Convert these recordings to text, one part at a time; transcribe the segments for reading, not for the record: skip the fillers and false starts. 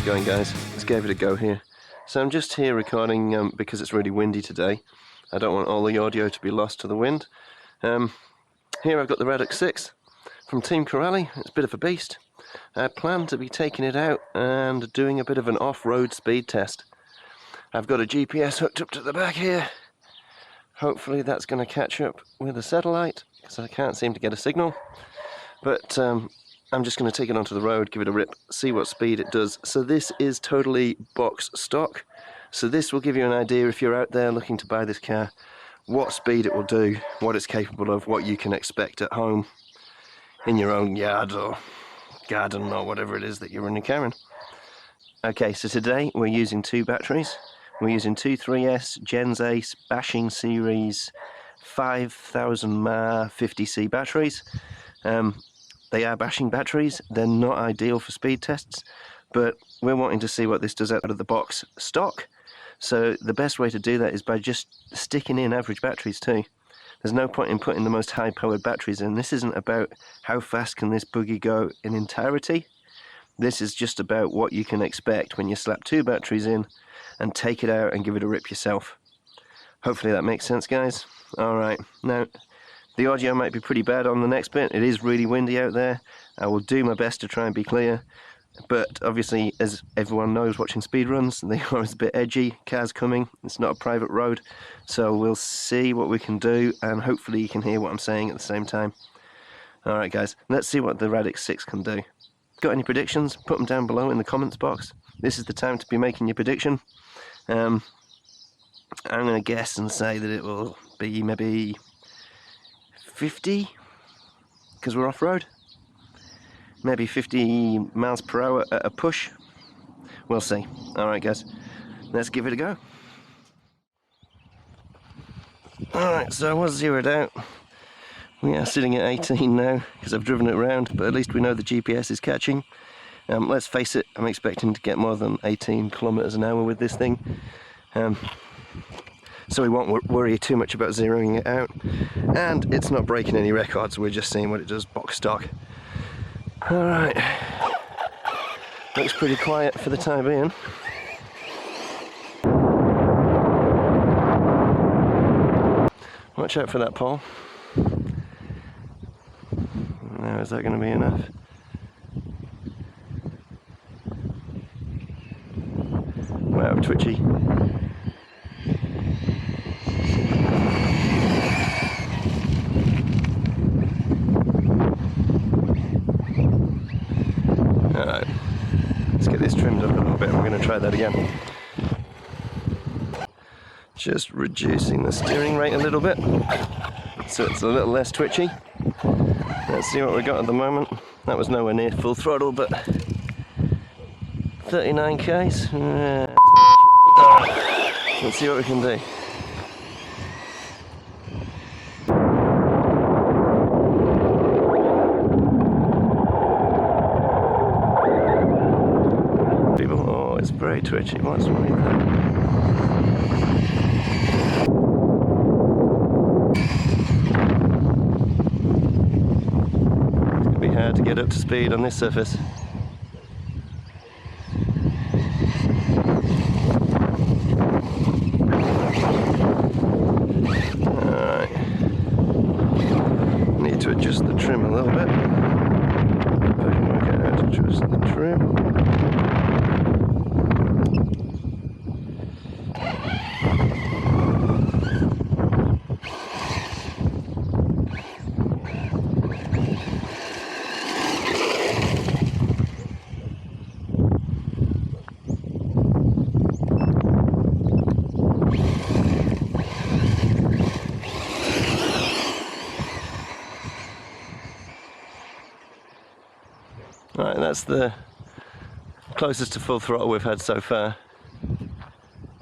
going, guys? Let's give it a go here. So I'm just here recording because it's really windy today. I don't want all the audio to be lost to the wind. Here I've got the Radix 6 from Team Corally. It's a bit of a beast. I plan to be taking it out and doing a bit of an off-road speed test. I've got a GPS hooked up to the back here. Hopefully that's going to catch up with a satellite, because I can't seem to get a signal. But I'm just going to take it onto the road, give it a rip, see what speed it does. So this is totally box stock. So this will give you an idea, if you're out there looking to buy this car, what speed it will do, what it's capable of, what you can expect at home, in your own yard or garden or whatever it is that you're running your car in. Okay, so today we're using two batteries. We're using two 3S Gens Ace Bashing Series 5000 mAh 50C batteries. They are bashing batteries. They're not ideal for speed tests, but we're wanting to see what this does out of the box stock. So the best way to do that is by just sticking in average batteries too. There's no point in putting the most high-powered batteries in. This isn't about how fast can this buggy go in entirety. This is just about what you can expect when you slap two batteries in and take it out and give it a rip yourself. Hopefully that makes sense, guys. Alright, now the audio might be pretty bad on the next bit. It is really windy out there. I will do my best to try and be clear. But obviously, as everyone knows watching speedruns, they are a bit edgy. Cars coming, it's not a private road. So we'll see what we can do, and hopefully you can hear what I'm saying at the same time. Alright guys, let's see what the Radix 6 can do. Got any predictions? Put them down below in the comments box. This is the time to be making your prediction. I'm going to guess and say that it will be maybe 50, because we're off-road. Maybe 50 miles per hour at a push. We'll see. Alright guys, let's give it a go. Alright, so I was zeroed out. We are sitting at 18 now, because I've driven it around, but at least we know the GPS is catching. Let's face it, I'm expecting to get more than 18 kilometers an hour with this thing. So we won't worry too much about zeroing it out. And it's not breaking any records, we're just seeing what it does box stock. Alright, looks pretty quiet for the time being. Watch out for that pole. Now, is that going to be enough? Wow, twitchy. Alright, let's get this trimmed up a little bit. We're going to try that again. Just reducing the steering rate a little bit, so it's a little less twitchy. Let's see what we got at the moment. That was nowhere near full throttle, but 39 k's. Let's see what we can do. Oh, it's very twitchy. What's wrong with that? Hard to get up to speed on this surface. Alright. Need to adjust the trim a little bit. If I can work out how to adjust the trim. Right, that's the closest to full throttle we've had so far.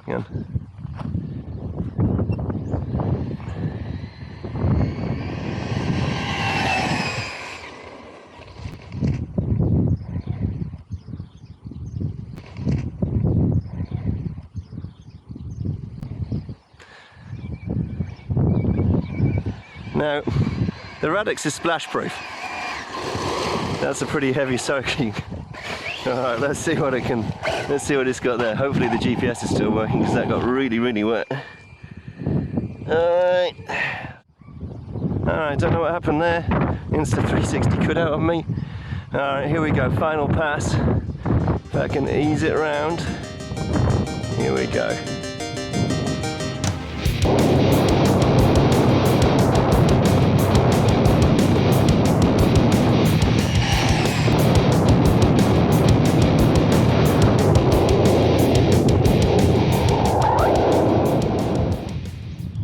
Again. Now, the Radix is splash proof. That's a pretty heavy soaking. Alright, let's see what it can Let's see what it's got there. Hopefully the GPS is still working because that got really, really wet. Alright. Alright, don't know what happened there. Insta360 cut out of me. Alright, here we go. Final pass. If I can ease it around. Here we go.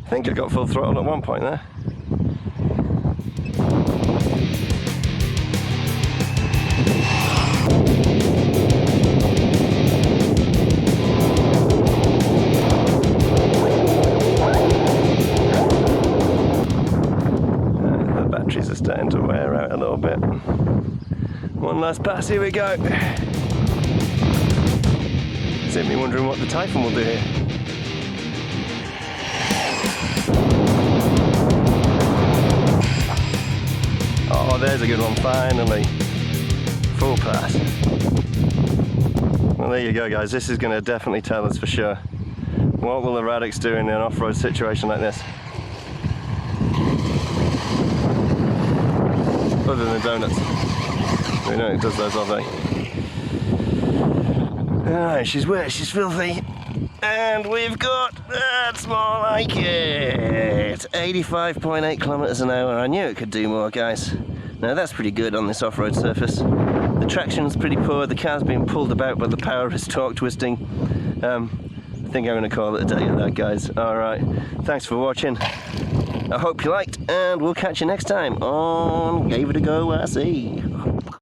I think I got full throttle at one point there. The batteries are starting to wear out a little bit. One last pass, here we go. It's me wondering what the Typhoon will do here. Oh, there's a good one, finally. Full pass. Well, there you go, guys. This is going to definitely tell us for sure. What will the Radix do in an off-road situation like this? Other than donuts. We know it does those all day. Alright, she's wet, she's filthy. And we've got, that's more like it, 85.8 kilometers an hour. I knew it could do more, guys. Now that's pretty good on this off-road surface. The traction's pretty poor, the car's being pulled about, but the power is torque twisting. I think I'm going to call it a day at that, guys. Alright, thanks for watching. I hope you liked, and we'll catch you next time on Gave It A Go RC.